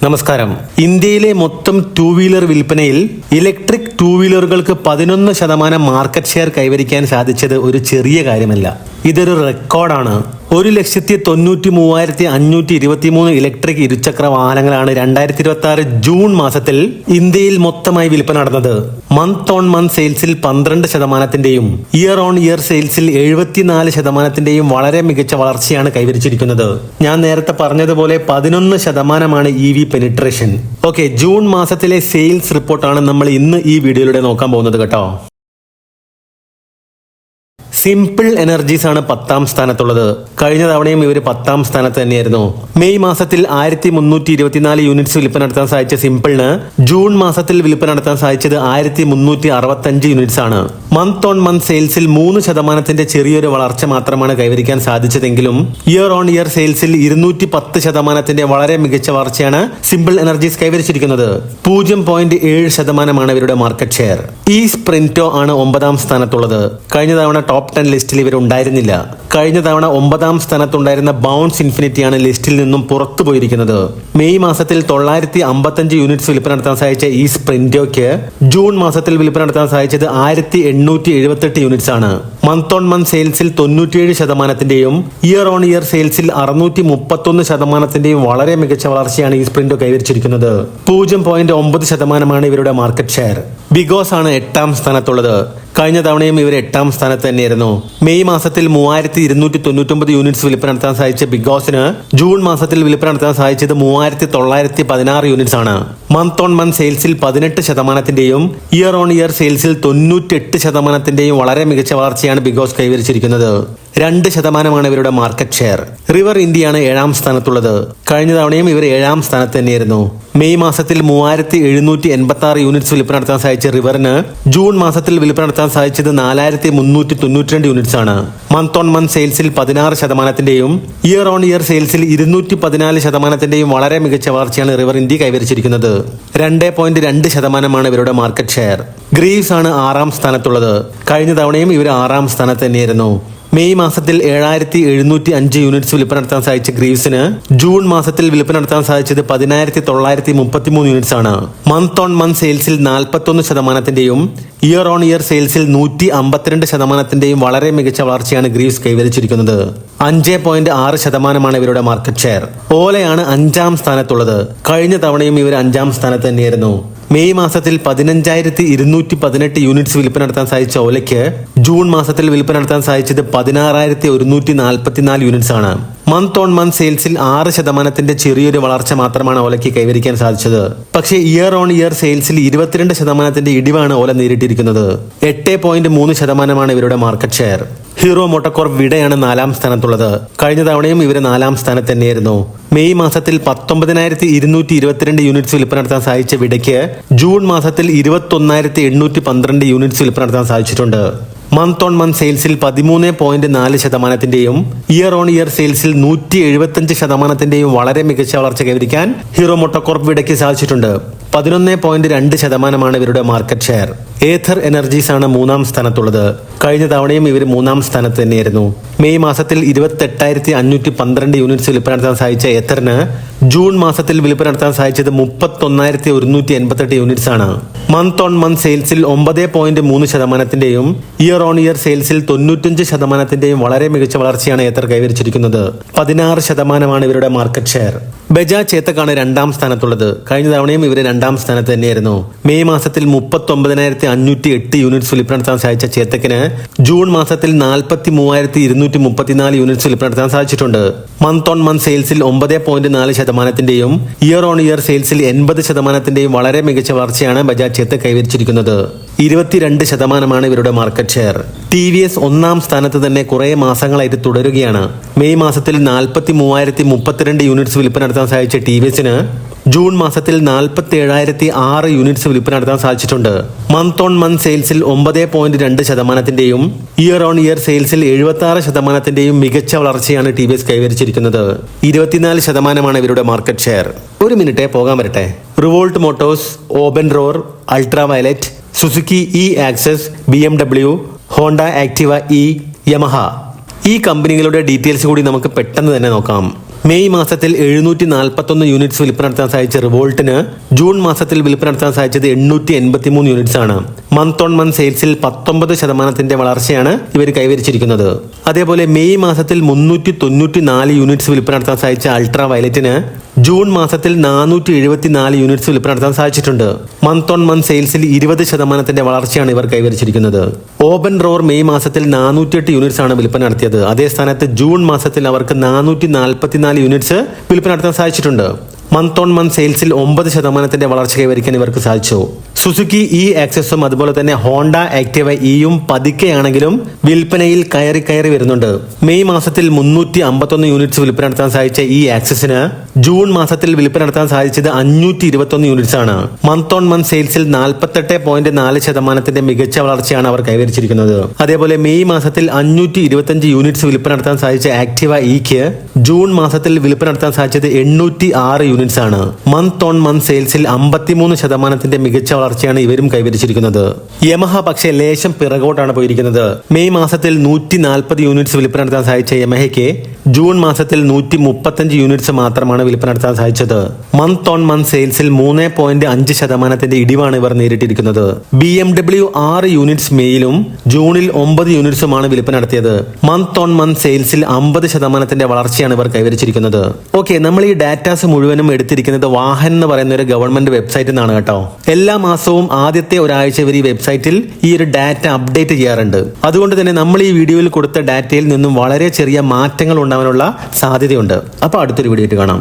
നമസ്കാരം. ഇന്ത്യയിലെ മൊത്തം ടൂ വീലർ വിൽപ്പനയിൽ ഇലക്ട്രിക് ടൂ വീലറുകൾക്ക് 11% മാർക്കറ്റ് ഷെയർ കൈവരിക്കാൻ സാധിച്ചത് ഒരു ചെറിയ കാര്യമല്ല. ഇതൊരു റെക്കോർഡാണ്. 1,93,523 ഇലക്ട്രിക് ഇരുചക്ര വാഹനങ്ങളാണ് 2026 ജൂൺ മാസത്തിൽ ഇന്ത്യയിൽ മൊത്തമായി വിൽപ്പന നടന്നത്. മന്ത് ഓൺ മന്ത് സെയിൽസിൽ 12%, ഇയർ ഓൺ ഇയർ സെയിൽസിൽ 74% വളരെ മികച്ച വളർച്ചയാണ് കൈവരിച്ചിരിക്കുന്നത്. ഞാൻ നേരത്തെ പറഞ്ഞതുപോലെ 11% EV പെനിട്രേഷൻ. ഓക്കെ, ജൂൺ മാസത്തിലെ സെയിൽസ് റിപ്പോർട്ടാണ് നമ്മൾ ഇന്ന് ഈ വീഡിയോയിലൂടെ നോക്കാൻ പോകുന്നത് കേട്ടോ. സിമ്പിൾ എനർജീസ് ആണ് 10ാം സ്ഥാനത്തുള്ളത്. കഴിഞ്ഞ തവണയും ഇവർ 10ാം സ്ഥാനത്ത് തന്നെയായിരുന്നു. മെയ് മാസത്തിൽ 1324 യൂണിറ്റ്സ് വിൽപ്പന നടത്താൻ സാധിച്ച സിമ്പിളിന് ജൂൺ മാസത്തിൽ വിൽപ്പന നടത്താൻ സാധിച്ചത് 1365 യൂണിറ്റ്സ് ആണ്. മന്ത് ഓൺ മന്ത് സെയിൽസിൽ 3% ചെറിയൊരു വളർച്ച മാത്രമാണ് കൈവരിക്കാൻ സാധിച്ചതെങ്കിലും ഇയർ ഓൺ ഇയർ സെയിൽസിൽ 210% വളരെ മികച്ച വളർച്ചയാണ് സിമ്പിൾ എനർജീസ് കൈവരിച്ചിരിക്കുന്നത്. 0.7% ഇവരുടെ മാർക്കറ്റ് ഷെയർ. ഈ സ്പ്രിന്റോ ആണ് 9ാം സ്ഥാനത്തുള്ളത്. കഴിഞ്ഞ തവണ ടോപ്പ് 10 ലിസ്റ്റിൽ ഇവർ ഉണ്ടായിരുന്നില്ല. കഴിഞ്ഞ തവണ 9ാം സ്ഥാനത്തുണ്ടായിരുന്ന ബൗൺസ് ഇൻഫിനിറ്റിയാണ് ലിസ്റ്റിൽ നിന്നും പുറത്തു പോയിരിക്കുന്നത്. മെയ് മാസത്തിൽ 955 യൂണിറ്റ്സ് വിൽപ്പന നടത്താൻ സാധിച്ച ഈ സ്പ്രിന്റോയ്ക്ക് ജൂൺ മാസത്തിൽ വിൽപ്പന നടത്താൻ സാധിച്ചത് 1878 യൂണിറ്റ്സ് ആണ്. മന്ത് ഓൺ മന്ത് സെയിൽസിൽ 97%, ഇയർ ഓൺ ഇയർ സെയിൽസിൽ 631% വളരെ മികച്ച വളർച്ചയാണ് ഈ സ്പ്രിന്റോ കൈവരിച്ചിരിക്കുന്നത്. 0.9% ഇവരുടെ മാർക്കറ്റ് ഷെയർ. ബിഗോസ് ആണ് 8ാം സ്ഥാനത്തുള്ളത്. കഴിഞ്ഞ തവണയും ഇവർ 8ാം സ്ഥാനത്ത് തന്നെയായിരുന്നു. മെയ് മാസത്തിൽ 3299 യൂണിറ്റ്സ് വിൽപ്പന നടത്താൻ സാധിച്ച ബിഗോസിന് ജൂൺ മാസത്തിൽ വിൽപ്പന നടത്താൻ സാധിച്ചത് 3916 യൂണിറ്റ്സ് ആണ്. മന്ത് ഓൺ മന്ത് സെയിൽസിൽ 18%, ഇയർ ഓൺ ഇയർ സെയിൽസിൽ 98% വളരെ മികച്ച വളർച്ചയാണ് ബിഗോസ് കൈവരിച്ചിരിക്കുന്നത്. 2% ഇവരുടെ മാർക്കറ്റ് ഷെയർ. റിവർ ഇന്ത്യയാണ് 7ാം സ്ഥാനത്തുള്ളത്. കഴിഞ്ഞ തവണയും ഇവർ 7ാം സ്ഥാനത്ത് തന്നെയായിരുന്നു. മെയ് മാസത്തിൽ 3786 യൂണിറ്റ്സ് വിൽപ്പന നടത്താൻ സാധിച്ച റിവറിന് ജൂൺ മാസത്തിൽ വിൽപ്പന നടത്താൻ സാധിച്ചത് 4392 യൂണിറ്റ്സ് ആണ്. മന്ത് ഓൺ മന്ത് സെയിൽസിൽ 16%, ഇയർ ഓൺ ഇയർ സെയിൽസിൽ 214% വളരെ മികച്ച വളർച്ചയാണ് റിവർ ഇന്ത്യ കൈവരിച്ചിരിക്കുന്നത്. 2.2% ഇവരുടെ മാർക്കറ്റ് ഷെയർ. ഗ്രീവ്സ് ആണ് 6ാം സ്ഥാനത്തുള്ളത്. കഴിഞ്ഞ തവണയും ഇവർ 6ാം സ്ഥാനത്ത് തന്നെയായിരുന്നു. മെയ് മാസത്തിൽ 7705 യൂണിറ്റ്സ് വിൽപ്പന നടത്താൻ സാധിച്ച ഗ്രീവ്സിന് ജൂൺ മാസത്തിൽ വിൽപ്പന നടത്താൻ സാധിച്ചത് 10933 യൂണിറ്റ്സ് ആണ്. മന്ത് ഓൺ മന്ത് സെയിൽസിൽ 41%, ഇയർ ഓൺ ഇയർ സെയിൽസിൽ 152% വളരെ മികച്ച വളർച്ചയാണ് ഗ്രീവ്സ് കൈവരിച്ചിരിക്കുന്നത്. 5.6% ഇവരുടെ മാർക്കറ്റ് ഷെയർ. ഓലയാണ് 5ാം സ്ഥാനത്തുള്ളത്. കഴിഞ്ഞ തവണയും ഇവർ 5ാം സ്ഥാനത്ത് തന്നെയായിരുന്നു. മെയ് മാസത്തിൽ 15218 യൂണിറ്റ്സ് വിൽപ്പന നടത്താൻ സാധിച്ച ഓലയ്ക്ക് ജൂൺ മാസത്തിൽ വിൽപ്പന നടത്താൻ സാധിച്ചത് 16144 യൂണിറ്റ്സ് ആണ്. മന്ത് ഓൺ മന്ത് സെയിൽസിൽ 6% ചെറിയൊരു വളർച്ച മാത്രമാണ് ഓലയ്ക്ക് കൈവരിക്കാൻ സാധിച്ചത്. പക്ഷേ ഇയർ ഓൺ ഇയർ സെയിൽസിൽ 22% ഇടിവാണ് ഓല നേരിട്ടിരിക്കുന്നത്. 8.3% ഇവരുടെ മാർക്കറ്റ് ഷെയർ. ഹീറോ മോട്ടോകോർപ്പ് വിടയാണ് 4ാം സ്ഥാനത്തുള്ളത്. കഴിഞ്ഞ തവണയും ഇവർ 4ാം സ്ഥാനത്ത് തന്നെയായിരുന്നു. മെയ് മാസത്തിൽ 19222 യൂണിറ്റ്സ് വിൽപ്പന നടത്താൻ സാധിച്ച വിടയ്ക്ക് ജൂൺ മാസത്തിൽ 21812 യൂണിറ്റ്സ് വിൽപ്പന നടത്താൻ സാധിച്ചിട്ടുണ്ട്. മന്ത് ഓൺ മന്ത് സെയിൽസിൽ 13.4%, ഇയർ ഓൺ ഇയർ സെയിൽസിൽ 175% വളരെ മികച്ച വളർച്ച കൈവരിക്കാൻ ഹീറോ മോട്ടോകോർപ്പ് വിടയ്ക്ക് സാധിച്ചിട്ടുണ്ട്. 11.2% ഇവരുടെ മാർക്കറ്റ് ഷെയർ. ഏഥർ എനർജീസ് ആണ് 3ാം സ്ഥാനത്തുള്ളത്. കഴിഞ്ഞ തവണയും ഇവർ 3ാം സ്ഥാനത്ത് തന്നെയായിരുന്നു. മെയ് മാസത്തിൽ 28,512 യൂണിറ്റ്സ് വിൽപ്പന നടത്താൻ സാധിച്ച ഏഥറിന് ജൂൺ മാസത്തിൽ വിൽപ്പന നടത്താൻ സാധിച്ചത് 31,188 യൂണിറ്റ്സ് ആണ്. മന്ത് ഓൺ മന്ത് സെയിൽസിൽ 9.3%, ഇയർ ഓൺ ഇയർ സെയിൽസിൽ 95% വളരെ മികച്ച വളർച്ചയാണ് ഏഥർ കൈവരിച്ചിരിക്കുന്നത്. 16% ഇവരുടെ മാർക്കറ്റ് ഷെയർ. ബജാജ് ചേതക്കാണ് 2ാം സ്ഥാനത്തുള്ളത്. കഴിഞ്ഞ തവണയും ഇവർ 2ാം സ്ഥാനത്ത് തന്നെയായിരുന്നു. മെയ് മാസത്തിൽ 39,508 യൂണിറ്റ്സ് വിൽപ്പന നടത്താൻ സാധിച്ച ചേതക്കിന് ജൂൺ മാസത്തിൽ 43,234 യൂണിറ്റ്സ് വിൽപ്പന നടത്താൻ സാധിച്ചിട്ടുണ്ട്. മന്ത് ഓൺ മന്ത് സെയിൽസിൽ 9.4%, ഇയർ ഓൺ ഇയർ സെയിൽസിൽ 80% വളരെ മികച്ച വളർച്ചയാണ് ബജാജ് ചേതക് കൈവരിച്ചിരിക്കുന്നത്. 22% ഇവരുടെ മാർക്കറ്റ് ഷെയർ. TVS 1ാം സ്ഥാനത്ത് തന്നെ കുറെ മാസങ്ങളായിട്ട് തുടരുകയാണ്. മെയ് മാസത്തിൽ 43,032 യൂണിറ്റ്സ് വിൽപ്പന നടത്താൻ സാധിച്ച TVSന് ജൂൺ മാസത്തിൽ 47,006 യൂണിറ്റ്സ് വിൽപ്പന നടത്താൻ സാധിച്ചിട്ടുണ്ട്. മന്ത് ഓൺ മന്ത് സെയിൽസിൽ 9.2%, ഇയർ ഓൺ ഇയർ സെയിൽസിൽ 76% മികച്ച വളർച്ചയാണ് TVS കൈവരിച്ചിരിക്കുന്നത്. 24% ഇവരുടെ മാർക്കറ്റ് ഷെയർ. ഒരു മിനിറ്റേ പോകാൻ വരട്ടെ. Revolt Motors, open roar, ultra violet, Suzuki E-Access, BMW, Honda Activa E, Yamaha, ഈ കമ്പനികളുടെ ഡീറ്റെയിൽസ് കൂടി നമുക്ക് പെട്ടെന്ന് തന്നെ നോക്കാം. മെയ് മാസത്തിൽ 741 യൂണിറ്റ്സ് വിൽപ്പന നടത്താൻ സാധിച്ച റിവോൾട്ടിന് ജൂൺ മാസത്തിൽ വിൽപ്പന നടത്താൻ സാധിച്ചത് 883 യൂണിറ്റ്സ് ആണ്. മന്ത് ഓൺ മന്ത് സെയിൽസിൽ 19% വളർച്ചയാണ് ഇവർ കൈവരിച്ചിരിക്കുന്നത്. അതേപോലെ മെയ് മാസത്തിൽ 394 യൂണിറ്റ്സ് വിൽപ്പന നടത്താൻ സാധിച്ച അൾട്രാ വയലറ്റിന് ജൂൺ മാസത്തിൽ 474 യൂണിറ്റ്സ് വിൽപ്പന നടത്താൻ സാധിച്ചിട്ടുണ്ട്. മന്ത് ഓൺ മന്ത് സെയിൽസിൽ 20% വളർച്ചയാണ് ഇവർ കൈവരിച്ചിരിക്കുന്നത്. ഓപ്പൺ റോർ മെയ് മാസത്തിൽ 408 യൂണിറ്റ്സ് ആണ് വിൽപ്പന നടത്തിയത്. അതേ സ്ഥാനത്ത് ജൂൺ മാസത്തിൽ അവർക്ക് 444 യൂണിറ്റ്സ് വിൽപ്പന നടത്താൻ സാധിച്ചിട്ടുണ്ട്. മന്ത് ഓൺ മന്ത് സെയിൽസിൽ 9% വളർച്ച കൈവരിക്കാൻ ഇവർക്ക് സാധിച്ചു. സുസുക്കി ഇ ആക്സസും അതുപോലെ തന്നെ ഹോണ്ട ആക്ടിവ ഇയും പതുക്കെയാണെങ്കിലും വിൽപ്പനയിൽ കയറി വരുന്നുണ്ട്. മെയ് മാസത്തിൽ 351 യൂണിറ്റ്സ് വിൽപ്പന നടത്താൻ സാധിച്ച ഈ ആക്സസിന് ജൂൺ മാസത്തിൽ വിൽപ്പന നടത്താൻ സാധിച്ചത് 521 യൂണിറ്റ്സ് ആണ്. മന്ത് ഓൺ മന്ത് സെയിൽസിൽ 48.4% മികച്ച വളർച്ചയാണ് അവർ കൈവരിച്ചിരിക്കുന്നത്. അതേപോലെ മെയ് മാസത്തിൽ 525 യൂണിറ്റ്സ് വിൽപ്പന നടത്താൻ സാധിച്ച ആക്ടിവ ഇക്ക് ജൂൺ മാസത്തിൽ വിൽപ്പന നടത്താൻ സാധിച്ചത് 806 യൂണിറ്റ്സ് ആണ്. മന്ത് ഓൺ മന്ത് സെയിൽസിൽ 53% മികച്ച വളർച്ചയാണ് ഇവരും കൈവരിച്ചിരിക്കുന്നത്. യമഹ പക്ഷേ ലേശം പിറകോട്ടാണ് പോയിരിക്കുന്നത്. മെയ് മാസത്തിൽ 140 യൂണിറ്റ്സ് വിൽപ്പന നടത്താൻ സാധിച്ച യമഹയ്ക്ക് ജൂൺ മാസത്തിൽ 135 യൂണിറ്റ്സ് മാത്രമാണ് വിൽപ്പന നടത്താൻ സാധിച്ചത്. മന്ത് ഓൺ മന്ത് സെയിൽസിൽ 3.5% ഇടിവാണ് ഇവർ നേരിട്ടിരിക്കുന്നത്. BMW 6 യൂണിറ്റ്സ് മെയിലും ജൂണിൽ 9 യൂണിറ്റ്സുമാണ് വിൽപ്പന നടത്തിയത്. മന്ത് ഓൺ മന്ത് സെയിൽസിൽ 50% വളർച്ചയാണ് ഇവർ കൈവരിച്ചിരിക്കുന്നത്. ഓക്കെ, നമ്മൾ ഈ ഡാറ്റാസ് മുഴുവനും എടുത്തിരിക്കുന്നത് വാഹൻ എന്ന് പറയുന്ന ഒരു ഗവൺമെന്റ് വെബ്സൈറ്റിൽ നിന്നാണ് കേട്ടോ. എല്ലാ മാസവും ആദ്യത്തെ ഒരാഴ്ച ഇവർ ഈ വെബ്സൈറ്റിൽ ഈ ഒരു ഡാറ്റ അപ്ഡേറ്റ് ചെയ്യാറുണ്ട്. അതുകൊണ്ട് തന്നെ നമ്മൾ ഈ വീഡിയോയിൽ കൊടുത്ത ഡാറ്റയിൽ നിന്നും വളരെ ചെറിയ മാറ്റങ്ങൾ ഉണ്ടാവാനുള്ള സാധ്യതയുണ്ട്. അപ്പോൾ അടുത്തൊരു വീഡിയോ ആയിട്ട് കാണാം.